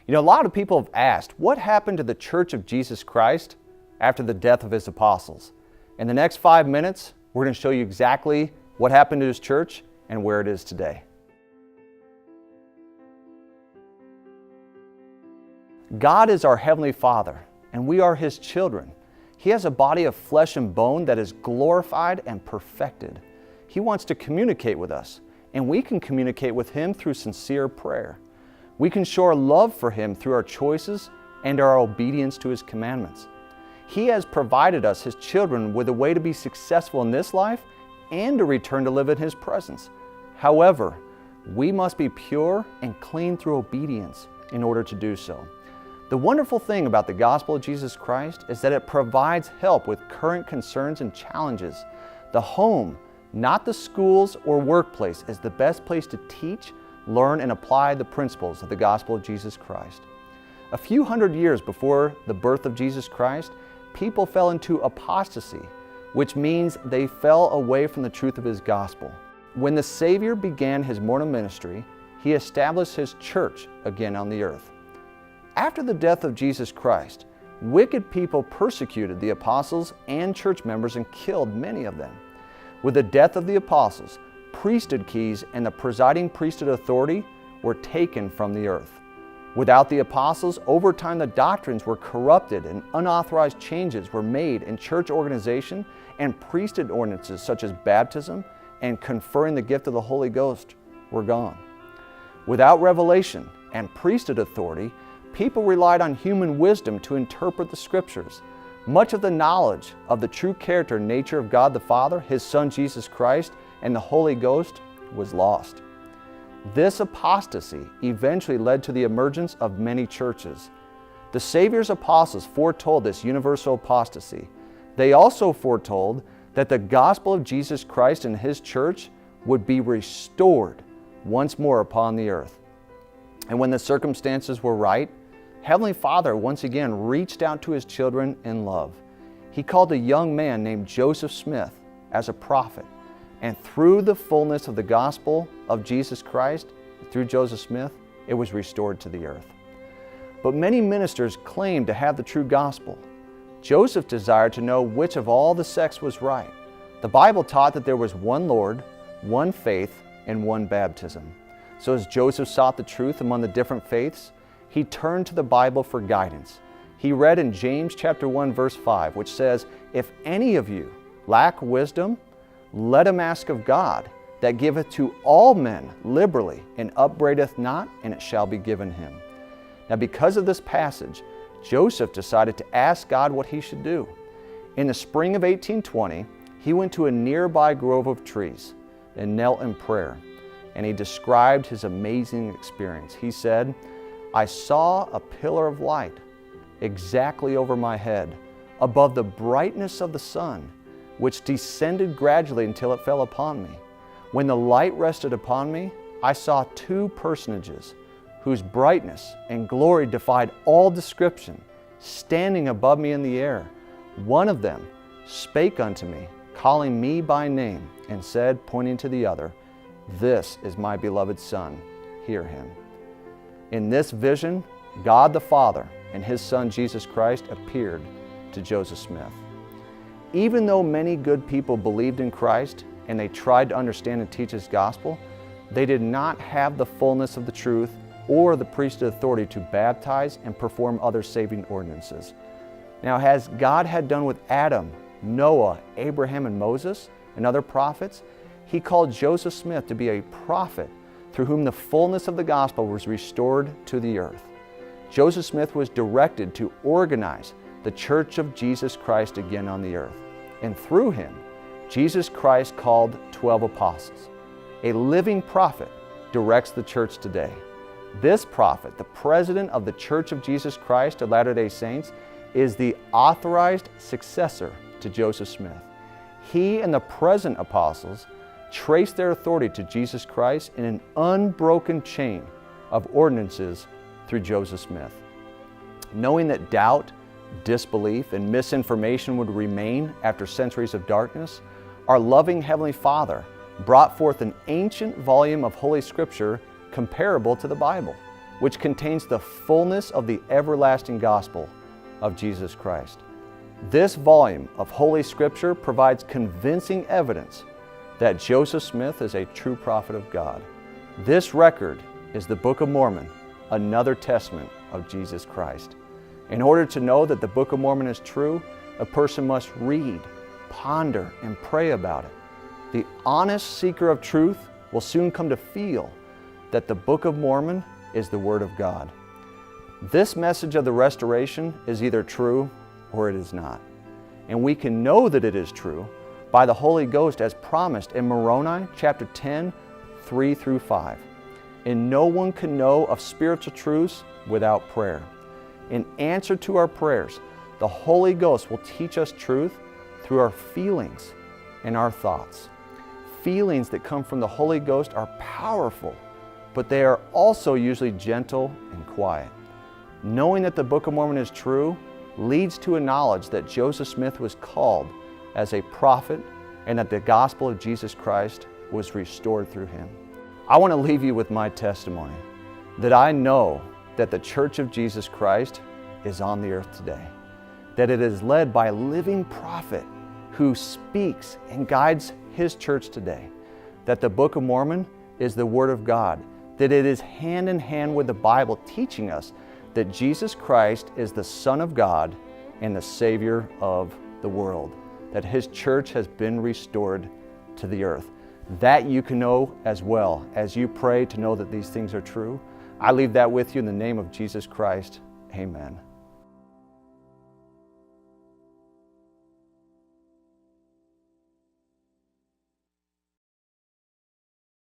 You know, a lot of people have asked, what happened to the Church of Jesus Christ after the death of His apostles? In the next 5 minutes, we're going to show you exactly what happened to His church and where it is today. God is our Heavenly Father, and we are His children. He has a body of flesh and bone that is glorified and perfected. He wants to communicate with us, and we can communicate with Him through sincere prayer. We can show our love for Him through our choices and our obedience to His commandments. He has provided us, His children, with a way to be successful in this life and to return to live in His presence. However, we must be pure and clean through obedience in order to do so. The wonderful thing about the gospel of Jesus Christ is that it provides help with current concerns and challenges. The home, not the schools or workplace, is the best place to teach, learn, and apply the principles of the gospel of Jesus Christ. A few hundred years before the birth of Jesus Christ, people fell into apostasy, which means they fell away from the truth of His gospel. When the Savior began His mortal ministry, He established His church again on the earth. After the death of Jesus Christ, wicked people persecuted the apostles and church members and killed many of them. With the death of the apostles, priesthood keys and the presiding priesthood authority were taken from the earth. Without the apostles, over time the doctrines were corrupted and unauthorized changes were made in church organization, and priesthood ordinances such as baptism and conferring the gift of the Holy Ghost were gone. Without revelation and priesthood authority, people relied on human wisdom to interpret the Scriptures. Much of the knowledge of the true character and nature of God the Father, His Son Jesus Christ, and the Holy Ghost was lost. This apostasy eventually led to the emergence of many churches. The Savior's apostles foretold this universal apostasy. They also foretold that the gospel of Jesus Christ and His church would be restored once more upon the earth. And when the circumstances were right, Heavenly Father once again reached out to His children in love. He called a young man named Joseph Smith as a prophet. And through the fullness of the gospel of Jesus Christ, through Joseph Smith, it was restored to the earth. But many ministers claimed to have the true gospel. Joseph desired to know which of all the sects was right. The Bible taught that there was one Lord, one faith, and one baptism. So as Joseph sought the truth among the different faiths, he turned to the Bible for guidance. He read in James chapter 1 verse 5, which says, "If any of you lack wisdom, let him ask of God, that giveth to all men liberally, and upbraideth not, and it shall be given him." Now because of this passage, Joseph decided to ask God what he should do. In the spring of 1820, he went to a nearby grove of trees and knelt in prayer, and he described his amazing experience. He said, "I saw a pillar of light exactly over my head, above the brightness of the sun, which descended gradually until it fell upon me. When the light rested upon me, I saw two personages whose brightness and glory defied all description, standing above me in the air. One of them spake unto me, calling me by name, and said, pointing to the other, This is my beloved Son, hear him." In this vision, God the Father and His Son Jesus Christ appeared to Joseph Smith. Even though many good people believed in Christ and they tried to understand and teach His gospel, they did not have the fullness of the truth or the priesthood authority to baptize and perform other saving ordinances. Now, as God had done with Adam, Noah, Abraham, and Moses, and other prophets, He called Joseph Smith to be a prophet through whom the fullness of the gospel was restored to the earth. Joseph Smith was directed to organize the Church of Jesus Christ again on the earth. And through him, Jesus Christ called 12 apostles. A living prophet directs the church today. This prophet, the president of the Church of Jesus Christ of Latter-day Saints, is the authorized successor to Joseph Smith. He and the present apostles trace their authority to Jesus Christ in an unbroken chain of ordinances through Joseph Smith. Knowing that doubt, disbelief, and misinformation would remain after centuries of darkness, our loving Heavenly Father brought forth an ancient volume of Holy Scripture comparable to the Bible. which contains the fullness of the everlasting gospel of Jesus Christ. This volume of Holy Scripture provides convincing evidence that Joseph Smith is a true prophet of God. This record is the Book of Mormon, another testament of Jesus Christ. In order to know that the Book of Mormon is true, a person must read, ponder, and pray about it. The honest seeker of truth will soon come to feel that the Book of Mormon is the Word of God. This message of the restoration is either true or it is not. And we can know that it is true by the Holy Ghost as promised in Moroni chapter 10, 3 through 5. And no one can know of spiritual truths without prayer. In answer to our prayers, the Holy Ghost will teach us truth through our feelings and our thoughts. Feelings that come from the Holy Ghost are powerful, but they are also usually gentle and quiet. Knowing that the Book of Mormon is true leads to a knowledge that Joseph Smith was called as a prophet and that the gospel of Jesus Christ was restored through him. I want to leave you with my testimony that I know that the Church of Jesus Christ is on the earth today, that it is led by a living prophet who speaks and guides his church today, that the Book of Mormon is the Word of God, that it is hand in hand with the Bible teaching us that Jesus Christ is the Son of God and the Savior of the world, that His church has been restored to the earth. That you can know as well as you pray to know that these things are true. I leave that with you in the name of Jesus Christ. Amen.